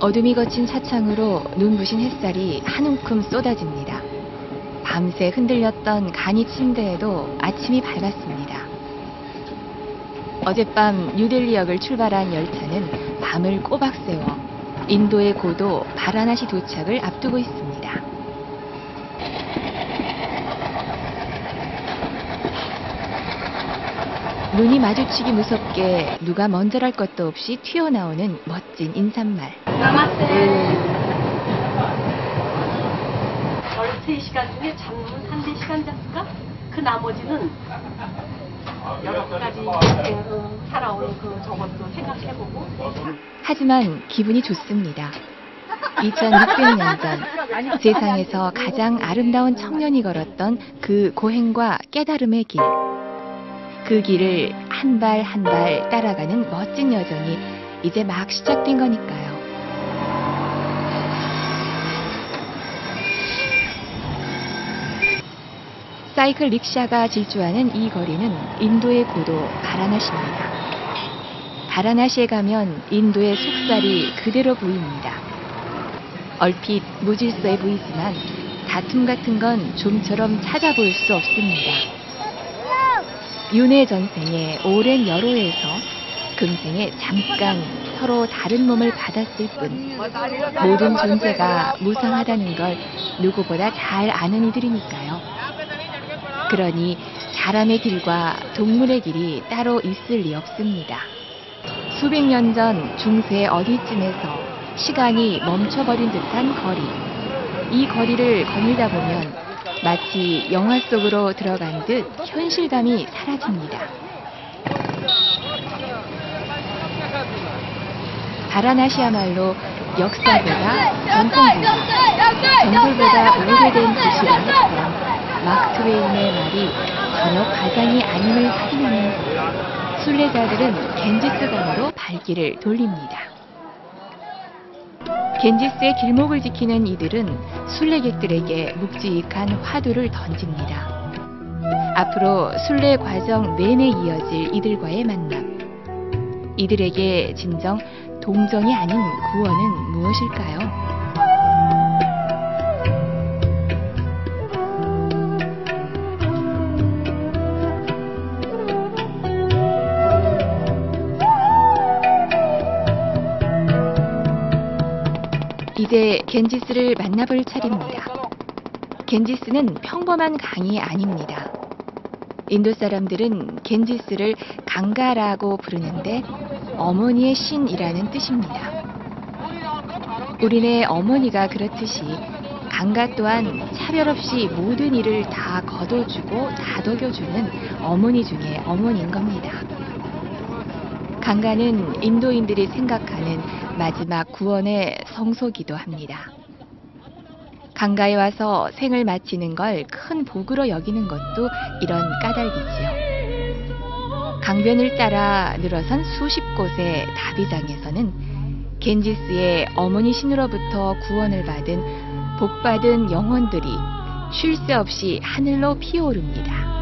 어둠이 거친 차창으로 눈부신 햇살이 한 움큼 쏟아집니다. 밤새 흔들렸던 간이 침대에도 아침이 밝았습니다. 어젯밤 뉴델리역을 출발한 열차는 밤을 꼬박 새워 인도의 고도 바라나시 도착을 앞두고 있습니다. 눈이 마주치기 무섭게 누가 먼저랄 것도 없이 튀어나오는 멋진 인사말. 나마스테. 13시간 중에 잠은 3-4시간 잤을까? 그 나머지는 여러 가지 살아온 저것도 생각해보고. 하지만 기분이 좋습니다. 2600년 전 세상에서 가장 아름다운 청년이 걸었던 그 고행과 깨달음의 길. 그 길을 한 발 한 발 따라가는 멋진 여정이 이제 막 시작된 거니까요. 사이클 릭샤가 질주하는 이 거리는 인도의 고도 바라나시입니다. 바라나시에 가면 인도의 속살이 그대로 보입니다. 얼핏 무질서해 보이지만 다툼 같은 건 좀처럼 찾아볼 수 없습니다. 윤회 전생의 오랜 여로에서 금생에 잠깐 서로 다른 몸을 받았을 뿐 모든 존재가 무상하다는 걸 누구보다 잘 아는 이들이니까요. 그러니 사람의 길과 동물의 길이 따로 있을 리 없습니다. 수백 년 전 중세 어디쯤에서 시간이 멈춰버린 듯한 거리. 이 거리를 거닐다 보면 마치 영화 속으로 들어간 듯 현실감이 사라집니다. 바라나시야말로 역사보다 전통보다 정설보다 오래된 도시라는 마크 트웨인의 말이 전혀 과장이 아님을 확인하면서 순례자들은 겐지스강으로 발길을 돌립니다. 겐지스의 길목을 지키는 이들은 순례객들에게 묵직한 화두를 던집니다. 앞으로 순례 과정 내내 이어질 이들과의 만남. 이들에게 진정 동정이 아닌 구원은 무엇일까요? 이제 겐지스를 만나볼 차례입니다. 겐지스는 평범한 강이 아닙니다. 인도 사람들은 겐지스를 강가라고 부르는데 어머니의 신이라는 뜻입니다. 우리네 어머니가 그렇듯이 강가 또한 차별 없이 모든 일을 다 거둬주고 다독여주는 어머니 중에 어머니인 겁니다. 강가는 인도인들이 생각하는 마지막 구원의 성소기도 합니다. 강가에 와서 생을 마치는 걸 큰 복으로 여기는 것도 이런 까닭이지요. 강변을 따라 늘어선 수십 곳의 다비장에서는 겐지스의 어머니 신으로부터 구원을 받은 복받은 영혼들이 쉴 새 없이 하늘로 피어오릅니다.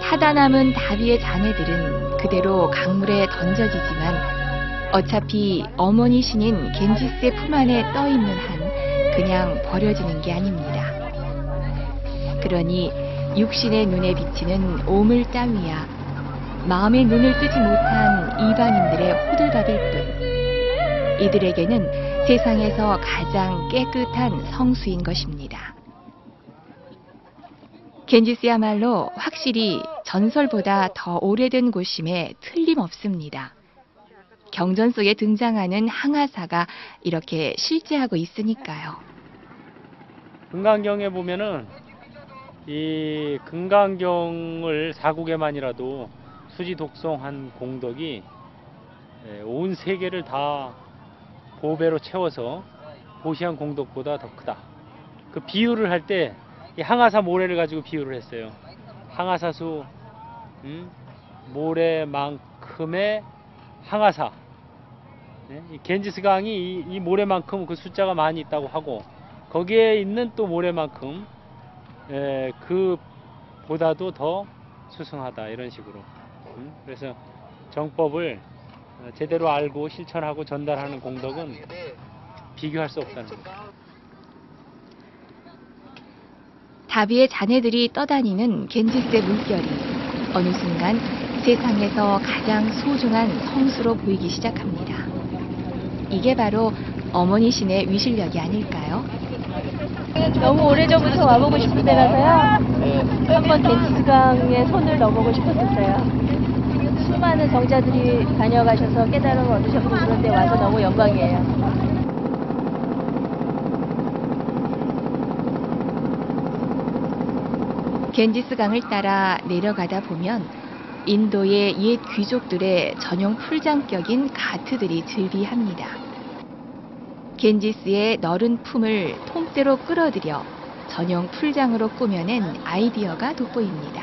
타다 남은 다비의 자매들은 그대로 강물에 던져지지만 어차피 어머니 신인 겐지스의 품 안에 떠있는 한 그냥 버려지는 게 아닙니다. 그러니 육신의 눈에 비치는 오물 따위야 마음의 눈을 뜨지 못한 이방인들의 호들갑일 뿐 이들에게는 세상에서 가장 깨끗한 성수인 것입니다. 겐지스야말로 확실히 전설보다 더 오래된 곳임에 틀림없습니다. 경전 속에 등장하는 항아사가 이렇게 실제하고 있으니까요. 금강경에 보면은 이 금강경을 4국에만이라도 수지 독송한 공덕이 온 세계를 다 보배로 채워서 보시한 공덕보다 더 크다. 그 비유를 할 때 이 항아사 모래를 가지고 비유를 했어요. 항아사수 모래만큼의 항아사. 이 겐지스강이 이 모래만큼 그 숫자가 많이 있다고 하고, 거기에 있는 또 모래만큼 그 보다도 더 수승하다, 이런 식으로. 그래서 정법을 제대로 알고 실천하고 전달하는 공덕은 비교할 수 없다는 거죠. 다비의 자네들이 떠다니는 겐지스의 물결이 어느 순간 세상에서 가장 소중한 성수로 보이기 시작합니다. 이게 바로 어머니 신의 위실력이 아닐까요? 너무 오래전부터 와보고 싶은 데라서요. 한번 겐지스강에 손을 넣어보고 싶었었어요. 수많은 정자들이 다녀가셔서 깨달음을 얻으셨고 그런데 와서 너무 영광이에요. 겐지스강을 따라 내려가다 보면 인도의 옛 귀족들의 전용 풀장격인 가트들이 즐비합니다. 겐지스의 너른 품을 통째로 끌어들여 전용 풀장으로 꾸며낸 아이디어가 돋보입니다.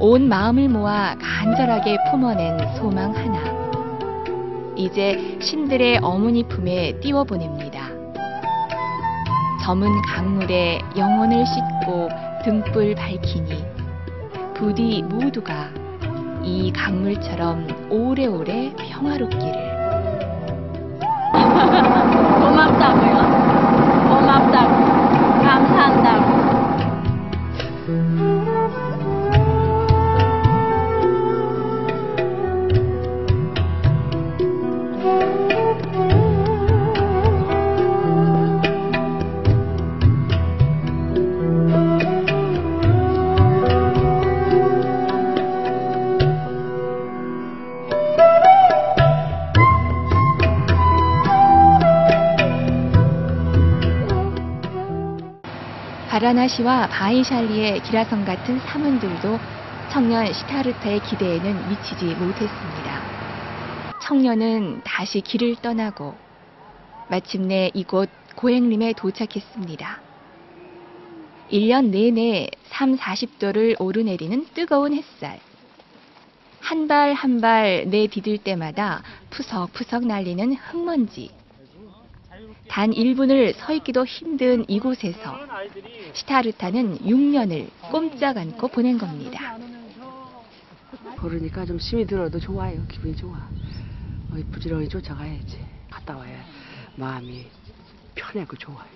온 마음을 모아 간절하게 품어낸 소망 하나. 이제 신들의 어머니 품에 띄워보냅니다. 저문 강물에 영혼을 씻고 등불 밝히니 부디 모두가 이 강물처럼 오래오래 평화롭기를. 고맙다고요. 고맙다고. 감사한다고. 바라나시와 바이샬리의 기라성 같은 사문들도 청년 시타르타의 기대에는 미치지 못했습니다. 청년은 다시 길을 떠나고 마침내 이곳 고행림에 도착했습니다. 1년 내내 30~40도를 오르내리는 뜨거운 햇살. 한 발 한 발 내디딜 때마다 푸석푸석 날리는 흙먼지. 단 1분을 서 있기도 힘든 이곳에서 시타르타는 6년을 꼼짝 않고 보낸 겁니다. 그러니까 좀 힘이 들어도 좋아요. 기분이 좋아. 부지런히 쫓아가야지. 갔다 와야 마음이 편하고 좋아요.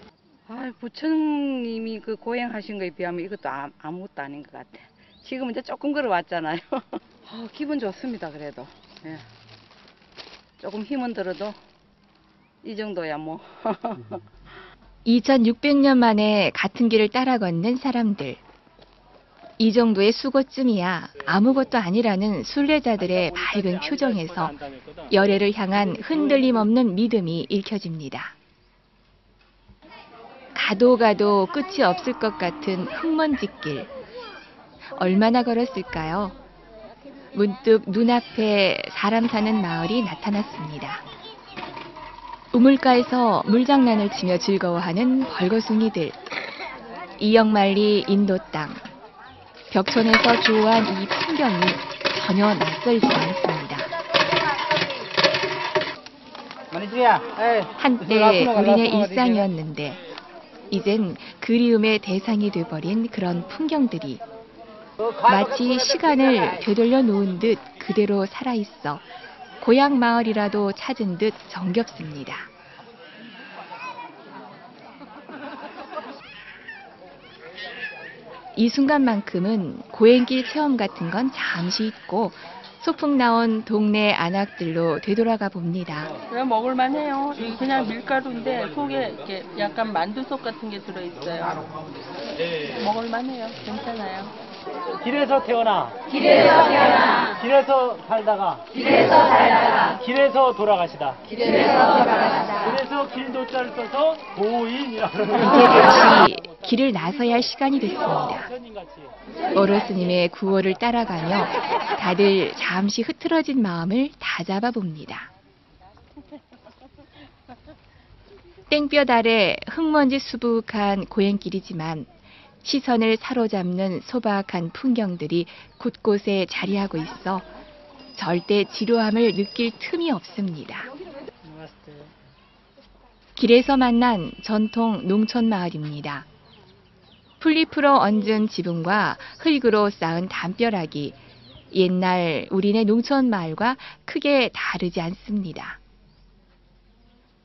아, 부처님이 그 고행하신 거에 비하면 이것도 아무것도 아닌 것 같아. 지금 이제 조금 걸어왔잖아요. 기분 좋습니다. 그래도 조금 힘은 들어도 이 정도야 뭐. 2600년 만에 같은 길을 따라 걷는 사람들. 이 정도의 수고쯤이야 아무것도 아니라는 순례자들의 밝은 표정에서 열애를 향한 흔들림 없는 믿음이 읽혀집니다. 가도 가도 끝이 없을 것 같은 흙먼지길. 얼마나 걸었을까요? 문득 눈앞에 사람 사는 마을이 나타났습니다. 우물가에서 물장난을 치며 즐거워하는 벌거숭이들. 이역만리 인도 땅. 벽촌에서 조우한 이 풍경이 전혀 낯설지 않습니다. 한때 우리네 일상이었는데 이젠 그리움의 대상이 돼버린 그런 풍경들이 마치 시간을 되돌려 놓은 듯 그대로 살아있어 고향 마을이라도 찾은 듯 정겹습니다. 이 순간만큼은 고행길 체험 같은 건 잠시 잊고 소풍 나온 동네 안악들로 되돌아가 봅니다. 그냥 먹을만해요. 그냥 밀가루인데 속에 이렇게 약간 만두속 같은 게 들어있어요. 먹을만해요. 괜찮아요. 길에서 태어나. 길에서 태어나. 길에서 살다가. 길에서 살다가. 길에서 돌아가시다. 길에서 돌아가시다. 그래서 길도자를 써서 도인이라고 이제 다시 길을 나서야 할 시간이 됐습니다. 선생님같이. 어르스님의 구호를 따라가며 다들 잠시 흐트러진 마음을 다잡아 봅니다. 땡볕 아래 흙먼지 수북한 고행길이지만 시선을 사로잡는 소박한 풍경들이 곳곳에 자리하고 있어 절대 지루함을 느낄 틈이 없습니다. 길에서 만난 전통 농촌 마을입니다. 풀잎으로 얹은 지붕과 흙으로 쌓은 담벼락이 옛날 우리네 농촌 마을과 크게 다르지 않습니다.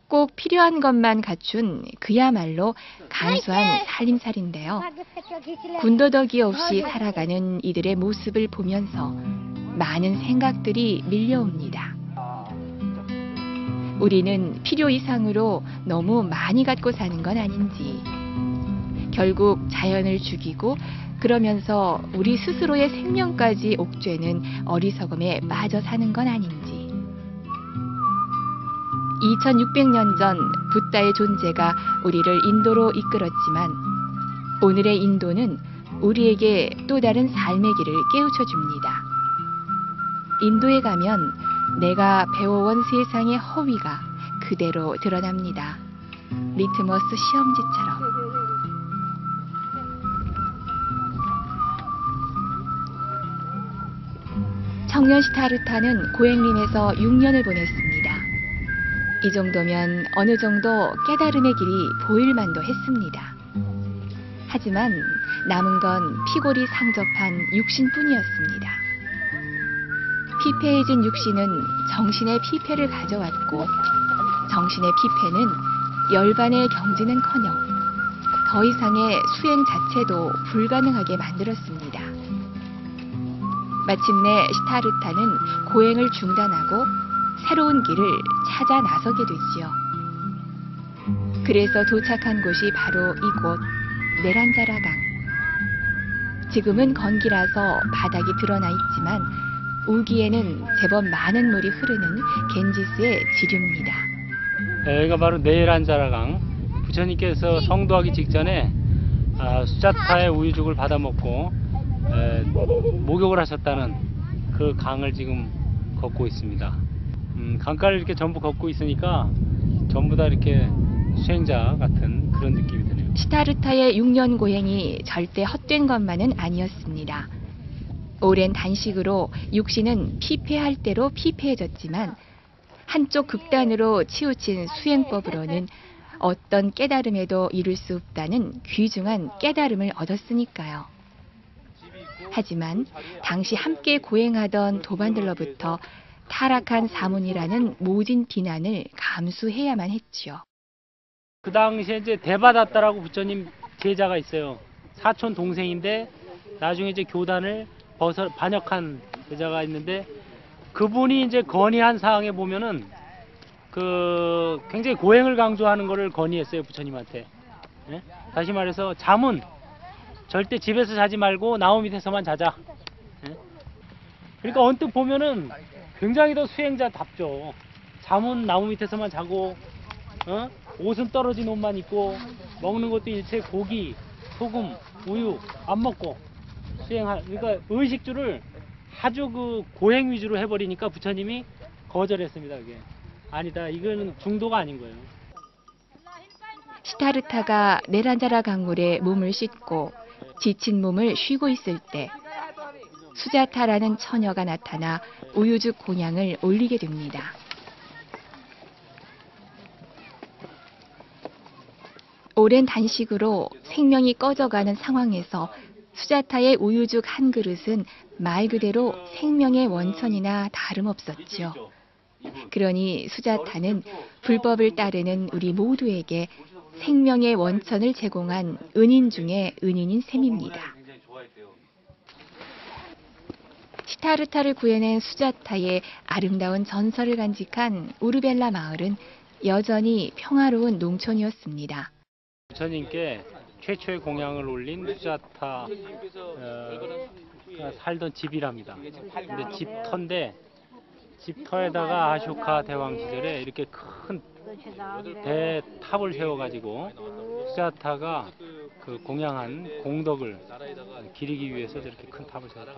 꼭 필요한 것만 갖춘 그야말로 간소한 살림살인데요. 군더더기 없이 살아가는 이들의 모습을 보면서 많은 생각들이 밀려옵니다. 우리는 필요 이상으로 너무 많이 갖고 사는 건 아닌지, 결국 자연을 죽이고 그러면서 우리 스스로의 생명까지 옥죄는 어리석음에 빠져 사는 건 아닌지. 2600년 전 붓다의 존재가 우리를 인도로 이끌었지만 오늘의 인도는 우리에게 또 다른 삶의 길을 깨우쳐 줍니다. 인도에 가면 내가 배워온 세상의 허위가 그대로 드러납니다. 리트머스 시험지처럼. 청년 시타르타는 고행림에서 6년을 보냈습니다. 이 정도면 어느 정도 깨달음의 길이 보일 만도 했습니다. 하지만 남은 건 피골이 상접한 육신뿐이었습니다. 피폐해진 육신은 정신의 피폐를 가져왔고 정신의 피폐는 열반의 경지는커녕 더 이상의 수행 자체도 불가능하게 만들었습니다. 마침내 시타르타는 고행을 중단하고 새로운 길을 찾아 나서게 되지요. 그래서 도착한 곳이 바로 이곳 네란자라강. 지금은 건기라서 바닥이 드러나 있지만 우기에는 제법 많은 물이 흐르는 겐지스의 지류입니다. 여기가 바로 네란자라강. 부처님께서 성도하기 직전에 수자타의 우유죽을 받아먹고 목욕을 하셨다는 그 강을 지금 걷고 있습니다. 강가를 이렇게 전부 걷고 있으니까 전부 다 이렇게 수행자 같은 그런 느낌이 드네요. 시타르타의 6년 고행이 절대 헛된 것만은 아니었습니다. 오랜 단식으로 육신은 피폐할 대로 피폐해졌지만 한쪽 극단으로 치우친 수행법으로는 어떤 깨달음에도 이룰 수 없다는 귀중한 깨달음을 얻었으니까요. 하지만 당시 함께 고행하던 도반들로부터 타락한 사문이라는 모진 비난을 감수해야만 했지요. 그 당시에 이제 대바다따라고 부처님 제자가 있어요. 사촌 동생인데 나중에 이제 교단을 반역한 제자가 있는데 그분이 이제 건의한 사항에 보면은 굉장히 고행을 강조하는 거를 건의했어요, 부처님한테. 예? 다시 말해서 잠은 절대 집에서 자지 말고 나무 밑에서만 자자. 예? 그러니까 언뜻 보면은 굉장히 더 수행자답죠. 잠은 나무 밑에서만 자고, 옷은 떨어진 옷만 입고, 먹는 것도 일체 고기, 소금, 우유 안 먹고 그러니까 의식주를 아주 고행 위주로 해버리니까 부처님이 거절했습니다. 그게 아니다. 이거는 중도가 아닌 거예요. 시타르타가 네란자라 강물에 몸을 씻고 지친 몸을 쉬고 있을 때 수자타라는 처녀가 나타나 우유죽 공양을 올리게 됩니다. 오랜 단식으로 생명이 꺼져가는 상황에서 수자타의 우유죽 한 그릇은 말 그대로 생명의 원천이나 다름없었죠. 그러니 수자타는 불법을 따르는 우리 모두에게 생명의 원천을 제공한 은인 중에 은인인 셈입니다. 시타르타를 구해낸 수자타의 아름다운 전설을 간직한 우르벨라 마을은 여전히 평화로운 농촌이었습니다. 부처님께 최초의 공양을 올린 수자타 살던 집이랍니다. 근데 집터인데 집터에다가 아쇼카 대왕 시절에 이렇게 큰 대탑을 세워가지고 수자타가 그 공양한 공덕을 기리기 위해서 저렇게 큰 탑을 세웠다.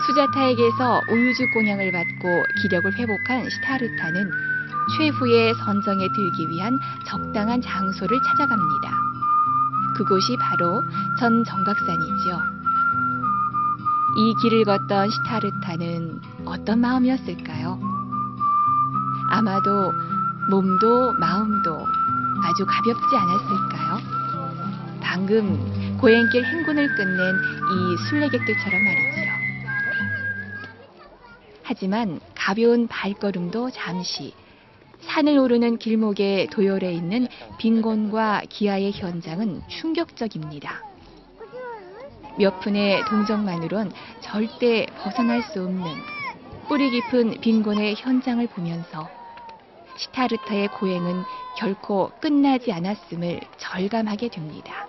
수자타에게서 우유죽 공양을 받고 기력을 회복한 시타르타는 최후의 선정에 들기 위한 적당한 장소를 찾아갑니다. 그곳이 바로 전 정각산이지요. 이 길을 걷던 시타르타는 어떤 마음이었을까요? 아마도 몸도 마음도 아주 가볍지 않았을까요? 방금 고행길 행군을 끝낸 이 순례객들처럼 말이지요. 하지만 가벼운 발걸음도 잠시 산을 오르는 길목에 도열해 있는 빈곤과 기아의 현장은 충격적입니다. 몇 푼의 동정만으론 절대 벗어날 수 없는 뿌리 깊은 빈곤의 현장을 보면서 시타르타의 고행은 결코 끝나지 않았음을 절감하게 됩니다.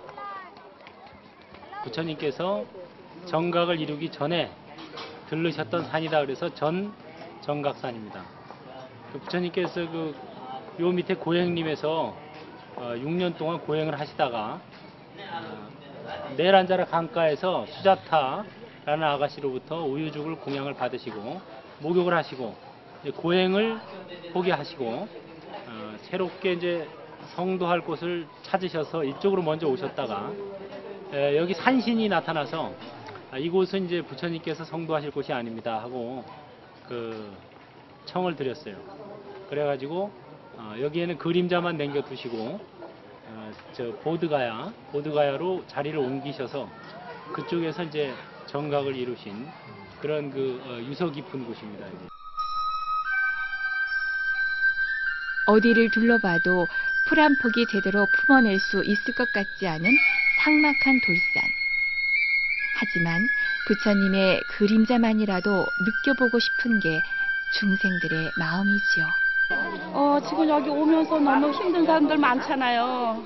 부처님께서 정각을 이루기 전에 들르셨던 산이다 그래서 전 정각산입니다. 부처님께서 요 밑에 고행림에서 6년 동안 고행을 하시다가 네란자라 강가에서 수자타라는 아가씨로부터 우유죽을 공양을 받으시고 목욕을 하시고 이제 고행을 포기하시고 새롭게 이제 성도할 곳을 찾으셔서 이쪽으로 먼저 오셨다가 여기 산신이 나타나서 이곳은 이제 부처님께서 성도하실 곳이 아닙니다 하고 청을 드렸어요. 그래가지고 여기에는 그림자만 남겨두시고 저 보드가야로 자리를 옮기셔서 그쪽에서 이제 정각을 이루신 그런 유서 깊은 곳입니다. 어디를 둘러봐도 풀 한 폭이 제대로 품어낼 수 있을 것 같지 않은 삭막한 돌산. 하지만 부처님의 그림자만이라도 느껴보고 싶은 게 중생들의 마음이지요. 지금 여기 오면서 너무 힘든 사람들 많잖아요.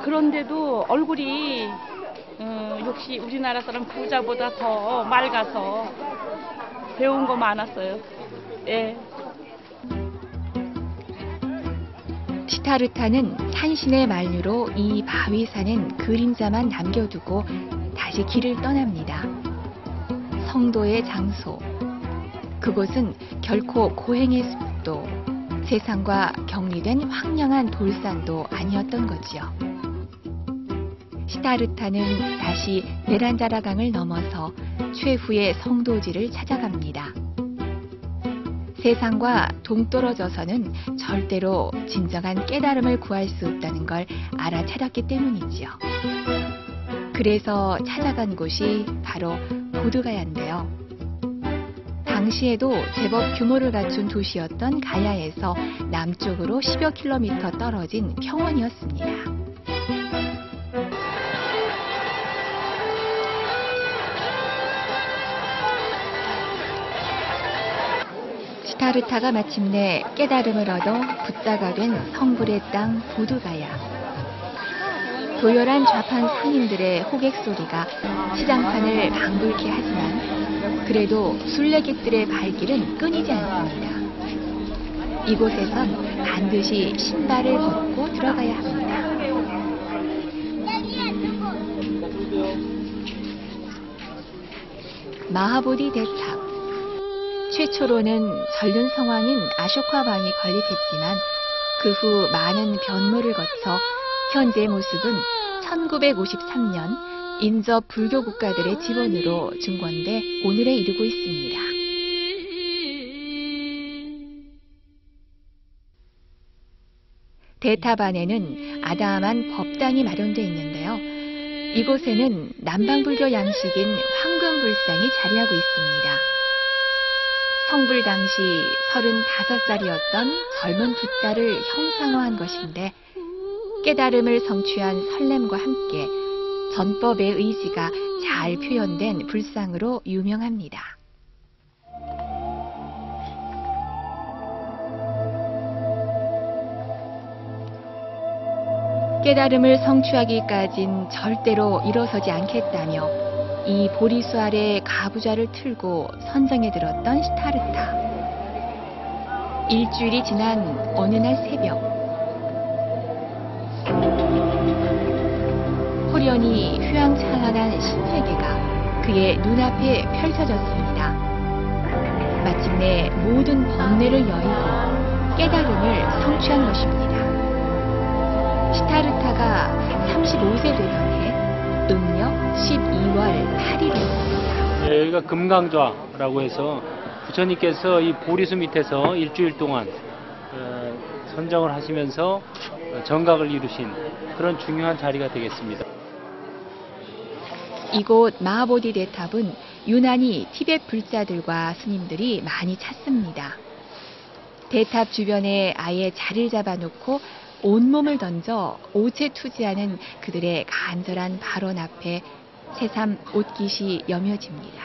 그런데도 얼굴이 역시 우리나라 사람 부자보다 더 맑아서 배운 거 많았어요. 예. 시타르타는 산신의 만류로 이 바위산엔 그림자만 남겨두고 다시 길을 떠납니다. 성도의 장소. 그곳은 결코 고행의 숲도 세상과 격리된 황량한 돌산도 아니었던 거지요. 시타르타는 다시 네란자라강을 넘어서 최후의 성도지를 찾아갑니다. 세상과 동떨어져서는 절대로 진정한 깨달음을 구할 수 없다는 걸 알아차렸기 때문이지요. 그래서 찾아간 곳이 바로 보드가야인데요. 당시에도 제법 규모를 갖춘 도시였던 가야에서 남쪽으로 10여 킬로미터 떨어진 평원이었습니다. 시타르타가 마침내 깨달음을 얻어 붓자가 된 성불의 땅 보드가야. 도열한 좌판 상인들의 호객 소리가 시장판을 방불케 하지만 그래도 순례객들의 발길은 끊이지 않습니다. 이곳에선 반드시 신발을 벗고 들어가야 합니다. 마하보디 대탑. 최초로는 전륜 성왕인 아쇼카왕이 건립했지만 그 후 많은 변모를 거쳐 현재 모습은 1953년 인접 불교 국가들의 지원으로 중건돼 오늘에 이르고 있습니다. 대탑 안에는 아담한 법당이 마련되어 있는데요. 이곳에는 남방불교 양식인 황금불상이 자리하고 있습니다. 성불 당시 35살이었던 젊은 붓자를 형상화한 것인데 깨달음을 성취한 설렘과 함께 전법의 의지가 잘 표현된 불상으로 유명합니다. 깨달음을 성취하기까진 절대로 일어서지 않겠다며 이 보리수 아래 가부좌를 틀고 선정에 들었던 시타르타. 일주일이 지난 어느 날 새벽, 호련히 휘황찬란한 신세계가 그의 눈앞에 펼쳐졌습니다. 마침내 모든 번뇌를 여의고 깨달음을 성취한 것입니다. 시타르타가 35세 되던 해 음력 12월 8일이었습니다. 네, 여기가 금강좌라고 해서 부처님께서 이 보리수 밑에서 일주일 동안 선정을 하시면서 정각을 이루신 그런 중요한 자리가 되겠습니다. 이곳 마하보디 대탑은 유난히 티베트 불자들과 스님들이 많이 찾습니다. 대탑 주변에 아예 자리를 잡아놓고 온몸을 던져 오체 투지하는 그들의 간절한 발언 앞에 새삼 옷깃이 여며집니다.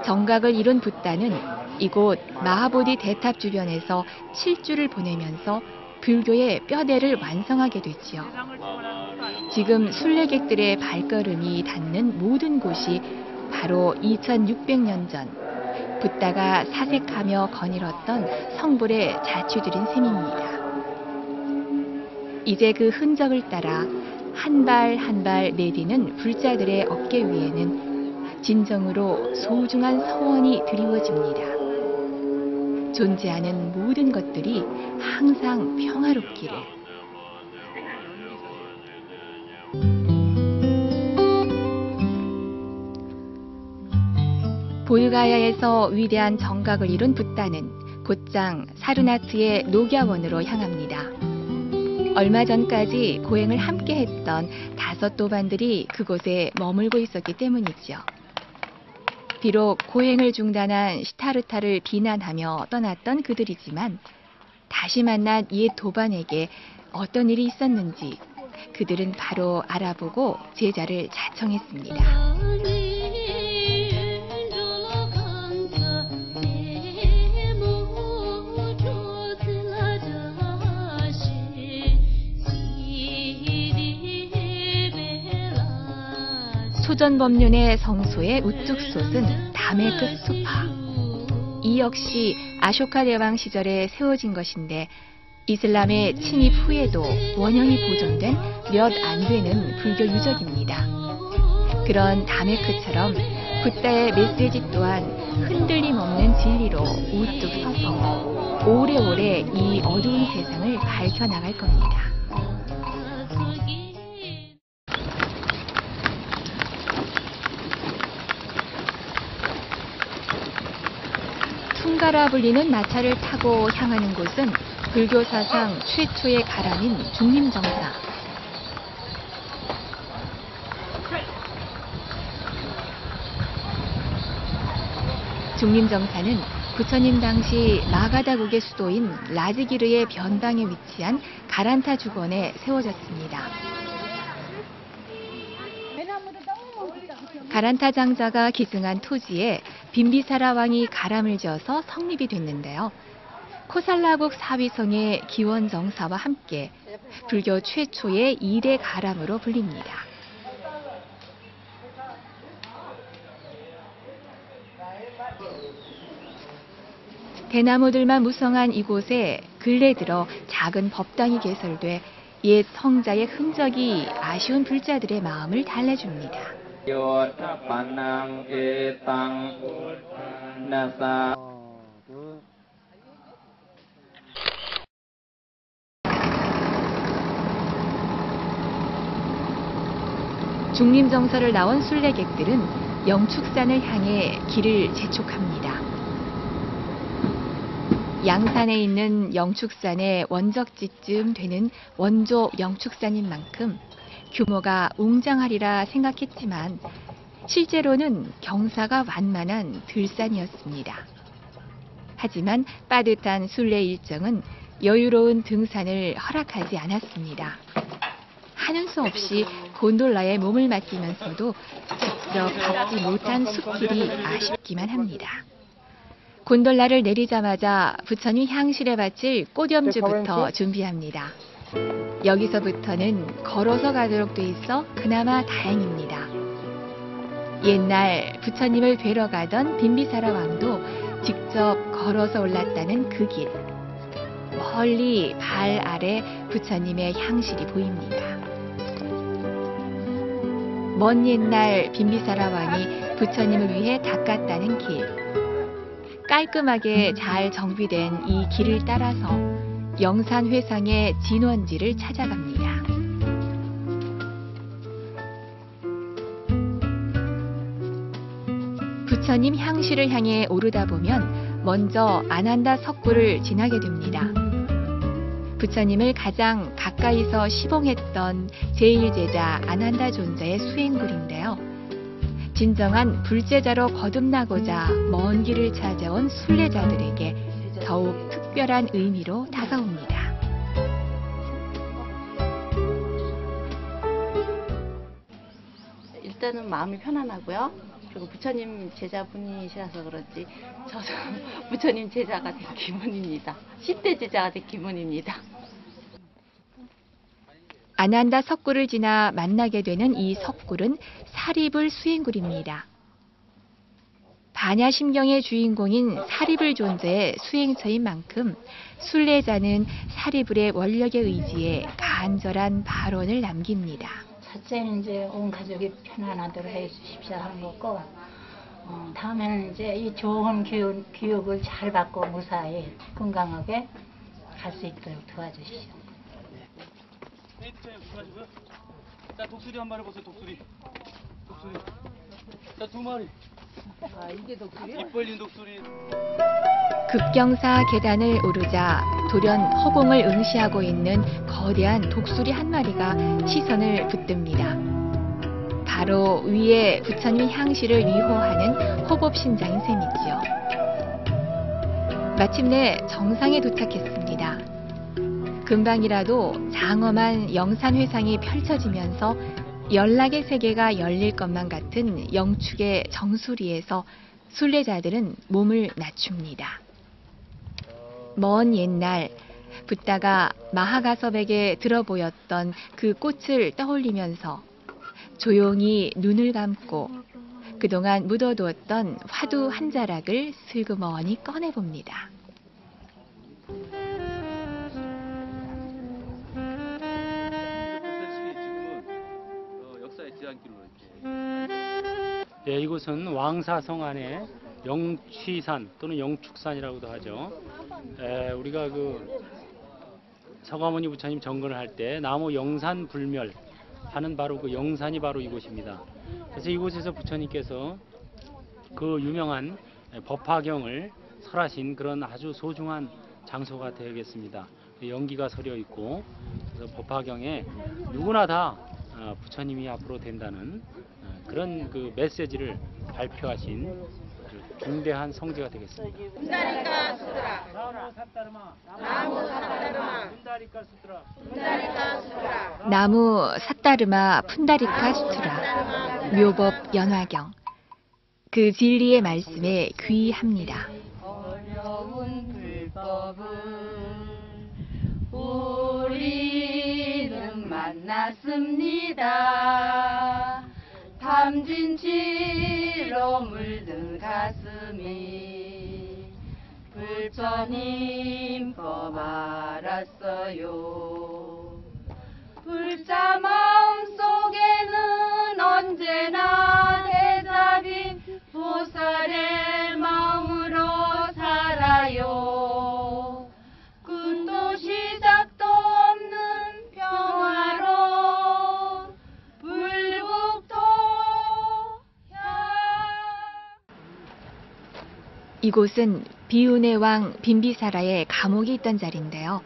정각을 이룬 붓다는 이곳 마하보디 대탑 주변에서 7주를 보내면서 불교의 뼈대를 완성하게 되지요. 지금 순례객들의 발걸음이 닿는 모든 곳이 바로 2600년 전 붓다가 사색하며 거닐었던 성불의 자취들인 셈입니다. 이제 그 흔적을 따라 한 발 한 발 내디는 불자들의 어깨 위에는 진정으로 소중한 서원이 드리워집니다. 존재하는 모든 것들이 항상 평화롭기를. 볼가야에서 위대한 정각을 이룬 붓다는 곧장 사르나트의 녹야원으로 향합니다. 얼마 전까지 고행을 함께 했던 5 도반들이 그곳에 머물고 있었기 때문이죠. 비록 고행을 중단한 시타르타를 비난하며 떠났던 그들이지만 다시 만난 옛 도반에게 어떤 일이 있었는지 그들은 바로 알아보고 제자를 자청했습니다. 소전법륜의 성소의 우뚝 솟은 담의 끝 수파. 이 역시 아쇼카 대왕 시절에 세워진 것인데 이슬람의 침입 후에도 원형이 보존된 몇 안 되는 불교 유적입니다. 그런 담의 끝처럼 붓다의 메시지 또한 흔들림 없는 진리로 우뚝 서서 오래오래 이 어두운 세상을 밝혀나갈 겁니다. 퉁가라 불리는 마차를 타고 향하는 곳은 불교 사상 최초의 가람인 중림정사. 중림정사는 부처님 당시 마가다국의 수도인 라즈기르의 변방에 위치한 가란타 주건에 세워졌습니다. 가란타 장자가 기증한 토지에 빈비사라 왕이 가람을 지어서 성립이 됐는데요. 코살라국 사위성의 기원정사와 함께 불교 최초의 2대 가람으로 불립니다. 대나무들만 무성한 이곳에 근래 들어 작은 법당이 개설돼 옛 성자의 흔적이 아쉬운 불자들의 마음을 달래줍니다. 중림정서를 나온 순례객들은 영축산을 향해 길을 재촉합니다. 양산에 있는 영축산의 원적지쯤 되는 원조 영축산인 만큼 규모가 웅장하리라 생각했지만 실제로는 경사가 완만한 들산이었습니다. 하지만 빠듯한 순례 일정은 여유로운 등산을 허락하지 않았습니다. 하는 수 없이 곤돌라에 몸을 맡기면서도 직접 밟지 못한 숲길이 아쉽기만 합니다. 곤돌라를 내리자마자 부처님 향실에 바칠 꽃염주부터 준비합니다. 여기서부터는 걸어서 가도록 돼 있어 그나마 다행입니다. 옛날 부처님을 뵈러 가던 빈비사라 왕도 직접 걸어서 올랐다는 그 길. 멀리 발 아래 부처님의 향실이 보입니다. 먼 옛날 빈비사라 왕이 부처님을 위해 닦았다는 길. 깔끔하게 잘 정비된 이 길을 따라서 영산회상의 진원지를 찾아갑니다. 부처님 향실을 향해 오르다 보면 먼저 안한다 석굴을 지나게 됩니다. 부처님을 가장 가까이서 시봉했던 제1제자 안한다 존자의 수행굴인데요. 진정한 불제자로 거듭나고자 먼 길을 찾아온 순례자들에게 더욱 특별한 의미로 다가옵니다. 일단은 마음이 편안하고요. 그리고 부처님 제자분이시라서 그런지 저도 부처님 제자가 된 기분입니다. 10대 제자가 된 기분입니다. 안한다 석굴을 지나 만나게 되는 이 석굴은 사리불 수행굴입니다. 반야심경의 주인공인 사리불 존재의 수행처인 만큼 순례자는 사리불의 원력에 의지해 간절한 발언을 남깁니다. 첫째는 이제 온 가족이 편안하도록 해주십시오 하는 거고, 다음에는 이제 이 좋은 교육을 잘 받고 무사히 건강하게 갈 수 있도록 도와주시오. 자, 독수리 한 마리 보세요. 독수리. 자, 2마리. 아, 이게 독수리요? 입 벌린 독수리. 급경사 계단을 오르자 돌연 허공을 응시하고 있는 거대한 독수리 한 마리가 시선을 붙듭니다. 바로 위에 부처님 향실을 위호하는 호법신장인 셈이지요. 마침내 정상에 도착했습니다. 금방이라도 장엄한 영산회상이 펼쳐지면서 연락의 세계가 열릴 것만 같은 영축의 정수리에서 순례자들은 몸을 낮춥니다. 먼 옛날 붓다가 마하가섭에게 들어보였던 그 꽃을 떠올리면서 조용히 눈을 감고 그동안 묻어두었던 화두 한 자락을 슬그머니 꺼내봅니다. 예, 이곳은 왕사성 안에 영취산 또는 영축산이라고도 하죠. 우리가 그 서가모니 부처님 정근을 할 때 나무 영산불멸 하는 바로 그 영산이 바로 이곳입니다. 그래서 이곳에서 부처님께서 그 유명한 법화경을 설하신 그런 아주 소중한 장소가 되겠습니다. 연기가 서려 있고, 그래서 법화경에 누구나 다 부처님이 앞으로 된다는 그런 그 메시지를 발표하신 중대한 성지가 되겠습니다. 분다리카 수드라. 나무 삿다르마. 나무 삿다르마 푼다리카 수트라 묘법 연화경. 그 진리의 말씀에 귀합니다. 어려운 불법을 우리는 만났습니다. 탐진치로 물든 가슴이 부처님 법 알았어요. 불자 마음 속에는 언제나 대답이 보살의 마음으로 살아요. 끝도 시작도 없는 평화로 불국토 이곳은 비운의 왕 빈비사라의 감옥이 있던 자리인데요.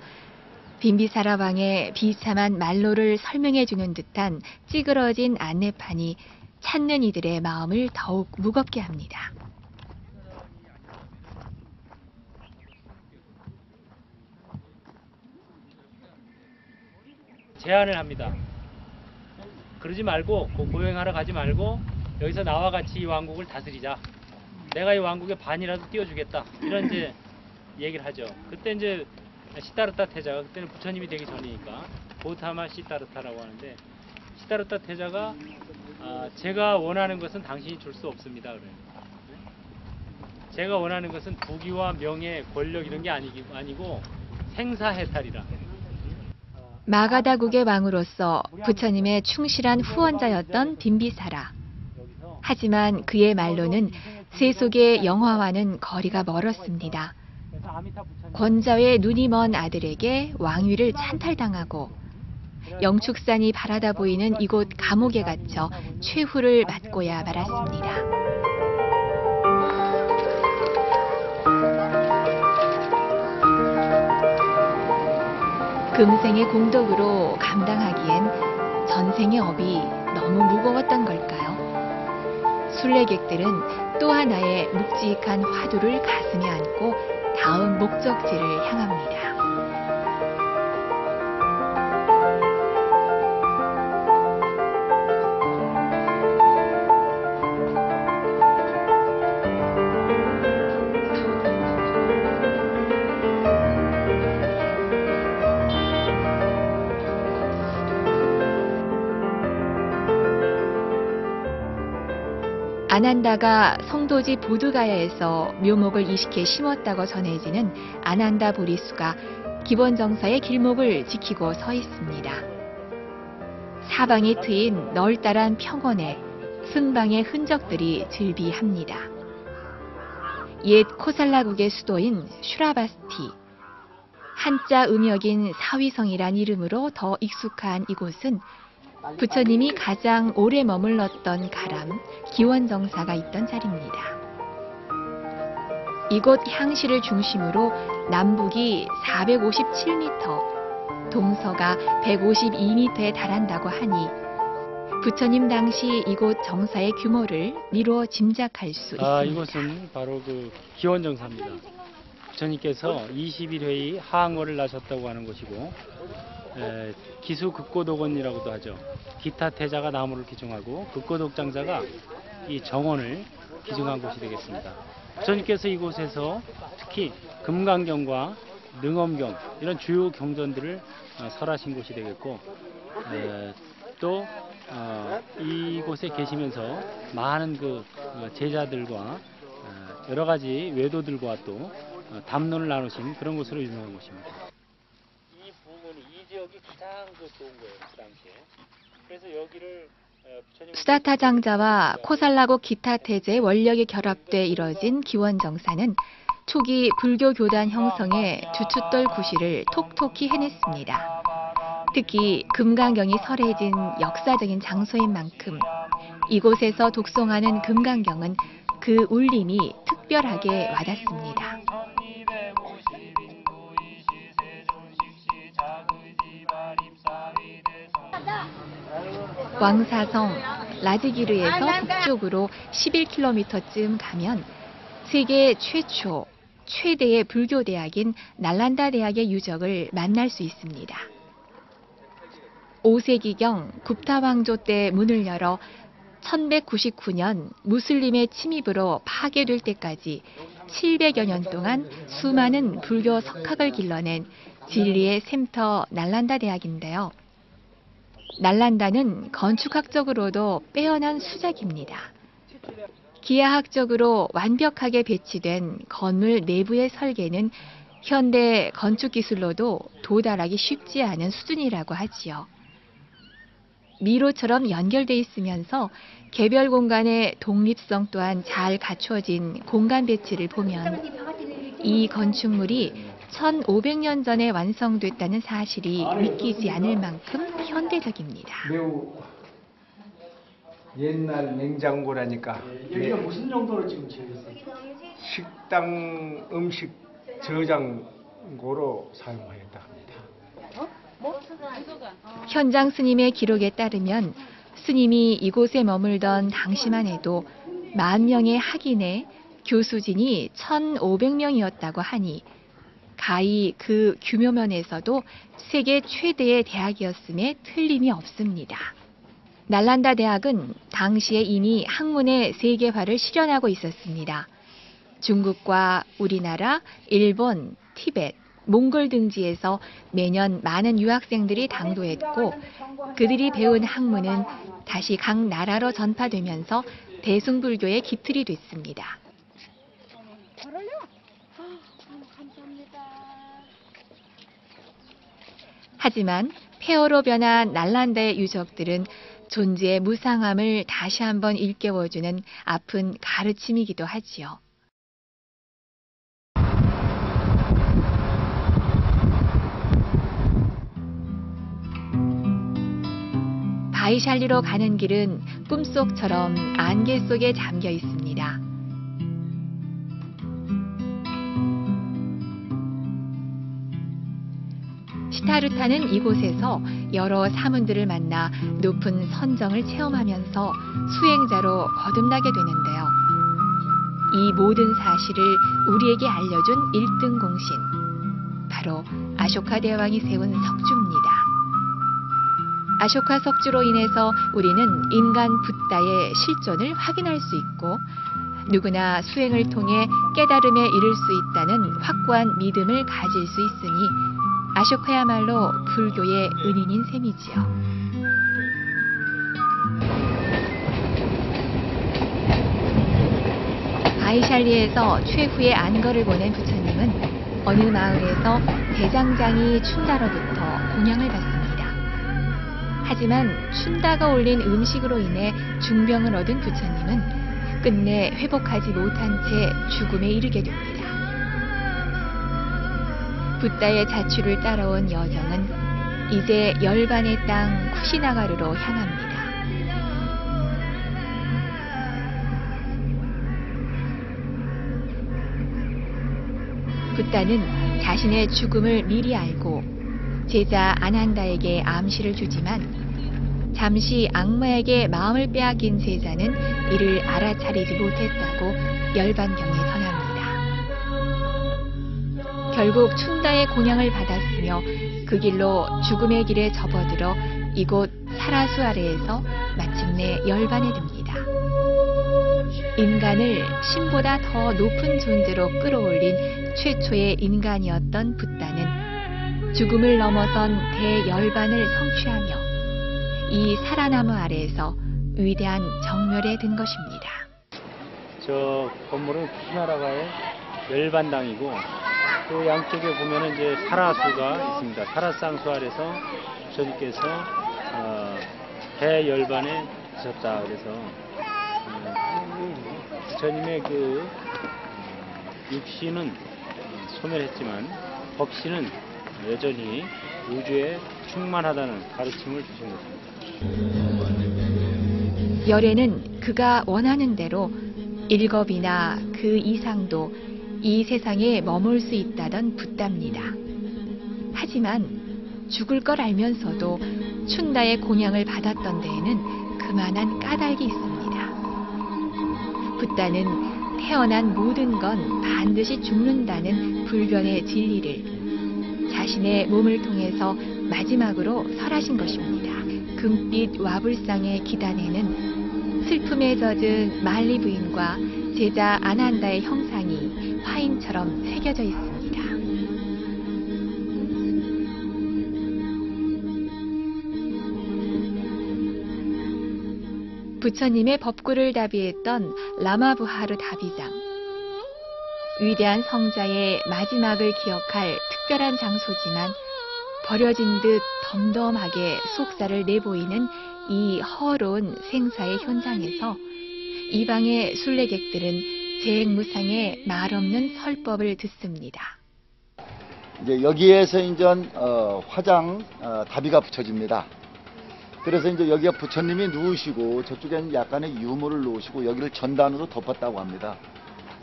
빈비사라 왕의 비참한 말로를 설명해주는 듯한 찌그러진 안내판이 찾는 이들의 마음을 더욱 무겁게 합니다. 제안을 합니다. 그러지 말고 고행하러 가지 말고 여기서 나와 같이 이 왕국을 다스리자. 내가 이 왕국의 반이라도 띄워주겠다. 이런 이제 얘기를 하죠. 그때 이제 시다르타 태자가, 그때는 부처님이 되기 전이니까 고타마 시다르타라고 하는데, 시다르타 태자가 제가 원하는 것은 당신이 줄 수 없습니다. 그래요. 제가 원하는 것은 부귀와 명예, 권력 이런 게 아니고 생사해탈이라. 마가다국의 왕으로서 부처님의 충실한 후원자였던 빈비사라. 하지만 그의 말로는 세속의 영화와는 거리가 멀었습니다. 권자의 눈이 먼 아들에게 왕위를 찬탈당하고 영축산이 바라다 보이는 이곳 감옥에 갇혀 최후를 맞고야 말았습니다. 금생의 공덕으로 감당하기엔 전생의 업이 너무 무거웠던 걸까요? 순례객들은 또 하나의 묵직한 화두를 가슴에 안고 다음 목적지를 향합니다. 아난다가 성도지 보드가야에서 묘목을 이식해 심었다고 전해지는 아난다 보리수가 기본정사의 길목을 지키고 서 있습니다. 사방이 트인 널따란 평원에 승방의 흔적들이 즐비합니다. 옛 코살라국의 수도인 슈라바스티, 한자 음역인 사위성이란 이름으로 더 익숙한 이곳은 부처님이 가장 오래 머물렀던 가람 기원정사가 있던 자리입니다. 이곳 향시를 중심으로 남북이 457m, 동서가 152m에 달한다고 하니 부처님 당시 이곳 정사의 규모를 미루어 짐작할 수 있습니다. 이곳은 바로 그 기원정사입니다. 부처님께서 21회의 하항거를 나셨다고 하는 곳이고 기수극고독원이라고도 하죠. 기타 태자가 나무를 기증하고 극고독장자가 이 정원을 기증한 곳이 되겠습니다. 부처님께서 이곳에서 특히 금강경과 능엄경 이런 주요 경전들을 설하신 곳이 되겠고 또 이곳에 계시면서 많은 그 제자들과 여러 가지 외도들과 또 담론을 나누신 그런 곳으로 유명한 곳입니다. 이 부분이 이 지역이 가장 좋은 거예요, 그 당시에. 그래서 여기를 수다타 장자와 코살라국 기타 태제의 원력이 결합돼 이뤄진 기원정사는 초기 불교 교단 형성의 주춧돌 구실을 톡톡히 해냈습니다. 특히 금강경이 설해진 역사적인 장소인 만큼 이곳에서 독송하는 금강경은 그 울림이 특별하게 와닿습니다. 왕사성 라지기르에서 북쪽으로 11km쯤 가면 세계 최초, 최대의 불교 대학인 날란다 대학의 유적을 만날 수 있습니다. 5세기경 굽타 왕조 때 문을 열어 1199년 무슬림의 침입으로 파괴될 때까지 700여 년 동안 수많은 불교 석학을 길러낸 진리의 샘터 날란다 대학인데요. 날란다는 건축학적으로도 빼어난 수작입니다. 기하학적으로 완벽하게 배치된 건물 내부의 설계는 현대 건축 기술로도 도달하기 쉽지 않은 수준이라고 하지요. 미로처럼 연결돼 있으면서 개별 공간의 독립성 또한 잘 갖추어진 공간 배치를 보면 이 건축물이 1500년 전에 완성됐다는 사실이 믿기지 않을 만큼 현대적입니다. 매우 옛날 냉장고라니까. 여기가 무슨 용도로 지금 지어졌어요? 식당 음식 저장고로 사용하였다 합니다. 현장 스님의 기록에 따르면 스님이 이곳에 머물던 당시만 해도 10,000명의 학인의 교수진이 1,500명이었다고 하니 가히 그 규모면에서도 세계 최대의 대학이었음에 틀림이 없습니다. 날란다 대학은 당시에 이미 학문의 세계화를 실현하고 있었습니다. 중국과 우리나라, 일본, 티벳, 몽골 등지에서 매년 많은 유학생들이 당도했고 그들이 배운 학문은 다시 각 나라로 전파되면서 대승불교의 기틀이 됐습니다. 하지만 폐허로 변한 날란다의 유적들은 존재의 무상함을 다시 한번 일깨워주는 아픈 가르침이기도 하지요. 아이샬리로 가는 길은 꿈속처럼 안개 속에 잠겨 있습니다. 시타르타는 이곳에서 여러 사문들을 만나 높은 선정을 체험하면서 수행자로 거듭나게 되는데요. 이 모든 사실을 우리에게 알려준 1등 공신, 바로 아쇼카 대왕이 세운 석주입니다. 아쇼카 석주로 인해서 우리는 인간 붓다의 실존을 확인할 수 있고 누구나 수행을 통해 깨달음에 이를 수 있다는 확고한 믿음을 가질 수 있으니 아쇼카야말로 불교의 은인인 셈이지요. 아이샬리에서 최후의 안거를 보낸 부처님은 어느 마을에서 대장장이 춘다로부터 공양을 받습니다. 하지만 춘다가 올린 음식으로 인해 중병을 얻은 부처님은 끝내 회복하지 못한 채 죽음에 이르게 됩니다. 붓다의 자취를 따라온 여정은 이제 열반의 땅 쿠시나가르로 향합니다. 붓다는 자신의 죽음을 미리 알고 제자 아난다에게 암시를 주지만 잠시 악마에게 마음을 빼앗긴 제자는 이를 알아차리지 못했다고 열반경에 전합니다. 결국 춘다의 공양을 받았으며 그 길로 죽음의 길에 접어들어 이곳 사라수 아래에서 마침내 열반에 듭니다. 인간을 신보다 더 높은 존재로 끌어올린 최초의 인간이었던 붓다는 죽음을 넘어선 대열반을 성취하며 이 사라나무 아래에서 위대한 정멸에 든 것입니다. 저 건물은 쿠시나라가의 열반당이고 그 양쪽에 보면은 이제 사라수가 있습니다. 사라쌍수 아래서 부처님께서 대열반에 드셨다. 그래서 부처님의 그 육신은 소멸했지만 법신은 여전히 우주에 충만하다는 가르침을 주신 것입니다. 열애는 그가 원하는 대로 7이나 그 이상도 이 세상에 머물 수 있다던 붓다입니다. 하지만 죽을 걸 알면서도 춘다의 공양을 받았던 데에는 그만한 까닭이 있습니다. 붓다는 태어난 모든 건 반드시 죽는다는 불변의 진리를 자신의 몸을 통해서 마지막으로 설하신 것입니다. 금빛 와불상의 기단에는 슬픔에 젖은 말리 부인과 제자 아난다의 형상이 화인처럼 새겨져 있습니다. 부처님의 법구를 답의했던 라마부하르 다비장. 위대한 성자의 마지막을 기억할 특별한 장소지만 버려진 듯 덤덤하게 속살을 내보이는 이 허로운 생사의 현장에서 이방의 순례객들은 재행무상의 말없는 설법을 듣습니다. 이제 여기에서 이제 화장 다비가 붙여집니다. 그래서 이제 여기가 부처님이 누우시고 저쪽에는 약간의 유물을 놓으시고 여기를 전단으로 덮었다고 합니다.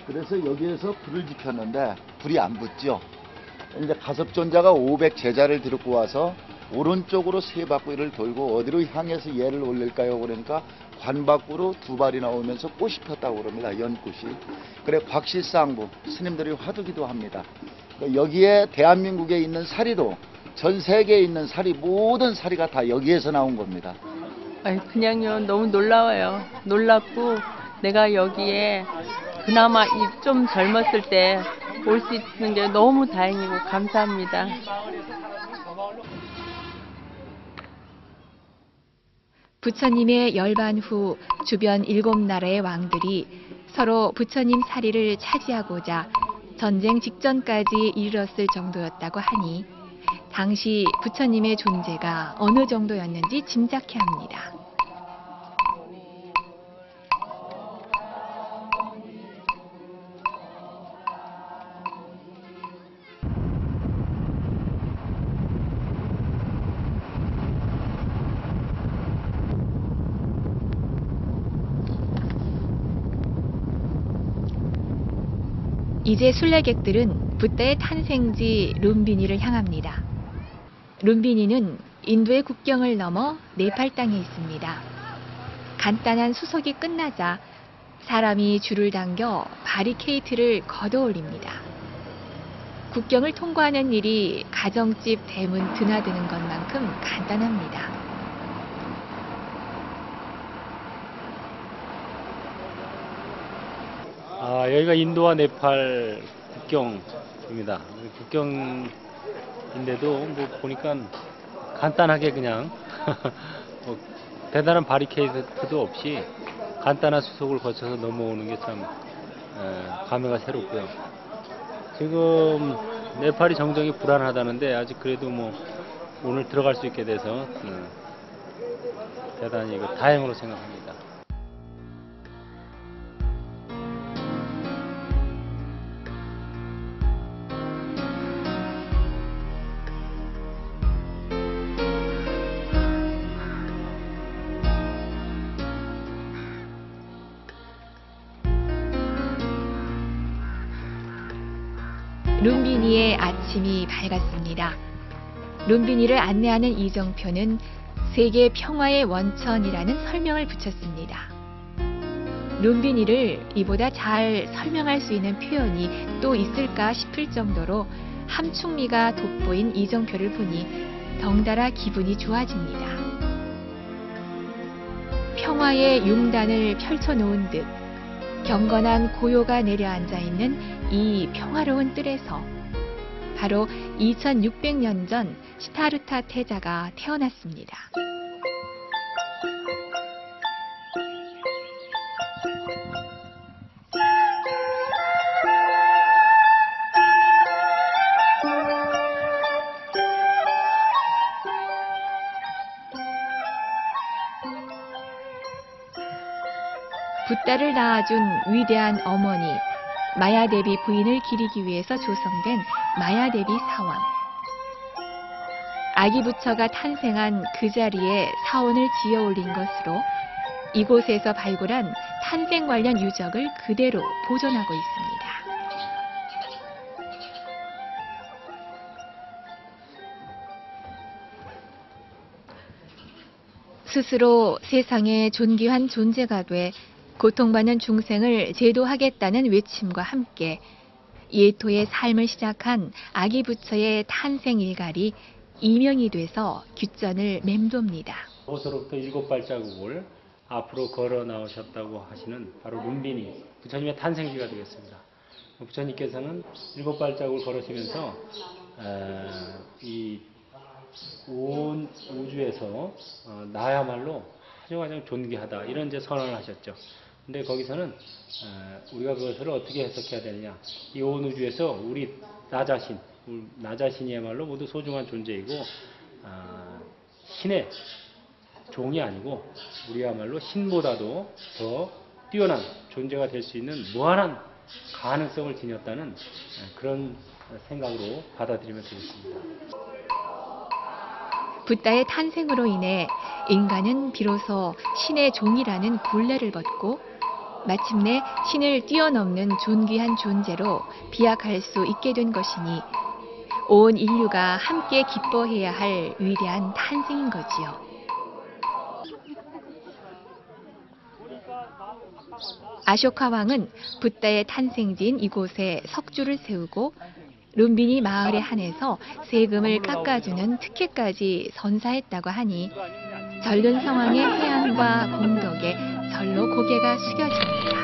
그래서 여기에서 불을 지폈는데 불이 안 붙죠. 이제 가섭존자가 500 제자를 데리고 와서 오른쪽으로 3바퀴를 돌고 어디로 향해서 얘를 올릴까요? 그러니까 관 밖으로 2발이 나오면서 꽃이 폈다고 그럽니다. 연꽃이. 그래 곽실상부 스님들이 화두기도 합니다. 여기에 대한민국에 있는 사리도 전 세계에 있는 사리 모든 사리가 다 여기에서 나온 겁니다. 아니, 그냥요 너무 놀라워요. 놀랍고 내가 여기에 그나마 좀 젊었을 때 올 수 있는 게 너무 다행이고 감사합니다. 부처님의 열반 후 주변 7나라의 왕들이 서로 부처님 사리를 차지하고자 전쟁 직전까지 이르렀을 정도였다고 하니 당시 부처님의 존재가 어느 정도였는지 짐작케 합니다. 이제 순례객들은 붓다의 탄생지 룸비니를 향합니다. 룸비니는 인도의 국경을 넘어 네팔 땅에 있습니다. 간단한 수속이 끝나자 사람이 줄을 당겨 바리케이트를 걷어올립니다. 국경을 통과하는 일이 가정집 대문 드나드는 것만큼 간단합니다. 여기가 인도와 네팔 국경입니다. 국경인데도 뭐 보니까 간단하게 그냥 뭐 대단한 바리케이트도 없이 간단한 수속을 거쳐서 넘어오는 게 참 감회가 새롭고요. 지금 네팔이 정정이 불안하다는데 아직 그래도 뭐 오늘 들어갈 수 있게 돼서 대단히 다행으로 생각합니다. 룸비니의 아침이 밝았습니다. 룸비니를 안내하는 이정표는 세계 평화의 원천이라는 설명을 붙였습니다. 룸비니를 이보다 잘 설명할 수 있는 표현이 또 있을까 싶을 정도로 함축미가 돋보인 이정표를 보니 덩달아 기분이 좋아집니다. 평화의 융단을 펼쳐놓은 듯 경건한 고요가 내려앉아 있는 이 평화로운 뜰에서 바로 2600년 전 시타르타 태자가 태어났습니다. 붓다를 낳아준 위대한 어머니 마야대비 부인을 기리기 위해서 조성된 마야대비 사원. 아기 부처가 탄생한 그 자리에 사원을 지어 올린 것으로 이곳에서 발굴한 탄생 관련 유적을 그대로 보존하고 있습니다. 스스로 세상에 존귀한 존재가 돼 고통받는 중생을 제도하겠다는 외침과 함께 예토의 삶을 시작한 아기 부처의 탄생 일갈이 이명이 돼서 규전을 맴돕니다. 호소로부터 7발자국을 앞으로 걸어 나오셨다고 하시는 바로 룸비니 부처님의 탄생지가 되겠습니다. 부처님께서는 7발자국을 걸으시면서 이 온 우주에서 나야말로 아주 가장 존귀하다 이런 이제 선언을 하셨죠. 근데 거기서는 우리가 그것을 어떻게 해석해야 되느냐, 이 온 우주에서 우리 나 자신이야말로 모두 소중한 존재이고 신의 종이 아니고 우리야말로 신보다도 더 뛰어난 존재가 될 수 있는 무한한 가능성을 지녔다는 그런 생각으로 받아들이면 되겠습니다. 붓다의 탄생으로 인해 인간은 비로소 신의 종이라는 굴레를 벗고 마침내 신을 뛰어넘는 존귀한 존재로 비약할 수 있게 된 것이니 온 인류가 함께 기뻐해야 할 위대한 탄생인 거지요. 아쇼카 왕은 붓다의 탄생지인 이곳에 석주를 세우고 룸비니 마을에 한해서 세금을 깎아주는 특혜까지 선사했다고 하니 전륜 성왕의 해안과 공덕에 절로 고개가 숙여집니다.